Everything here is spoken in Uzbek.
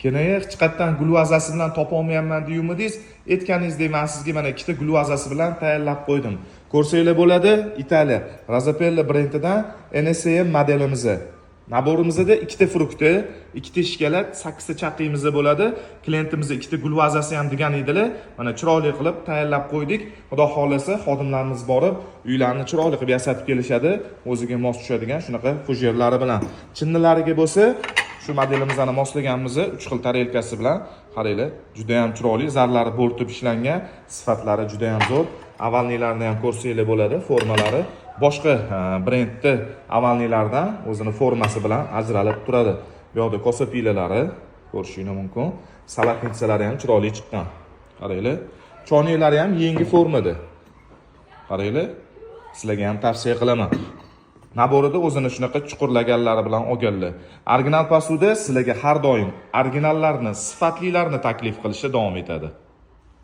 Keyin hech qayerdan gulvazasi bilan topa olmayapman deyumidingiz, aytganingizdek men sizga mana ikkita gulvazasi bilan tayyorlab qo'ydim. Ko'rsanglar bo'ladi, Italiya Razapella brendidan NSM modelimiz. Naborimizda ikkita frukti, ikkita ishkalat, 8 ta chaqimiz bo'ladi. Klientimiz ikkita gulvazasi ham degan edilar. Mana chiroyli qilib tayyorlab qo'ydik. Xudo xolasa xodimlarimiz borib, uylarni chiroyli qilib yasatib kelishadi. O'ziga mos tushadigan shunaqa fujerlari bilan. Chinnilariga bo'lsa, shu modelimizni moslaganmiz 3 xil tarelkasi bilan. Qaranglar, juda ham chiroyli, zarlari bo'rtib ishlangan, sifatlari juda ham zo'r. Avalnilarni ham ko'rsanglar bo'ladi, formalari boshqa brendni avalnilardan o'zini formasi bilan ajralib turadi. Bu yerda kosa pilalari ko'rishingiz mumkin. Salatnitsalari ham chiroyli chiqqan. Qaranglar, choniklari ham yangi formada. Qaranglar, sizlarga ham tavsiya qilaman. Naborida o'zini shunaqa chuqurlaganlari bilan olganlar. Original pasuda sizlarga har doim originallarni, sifatlilarni taklif qilishda davom etadi.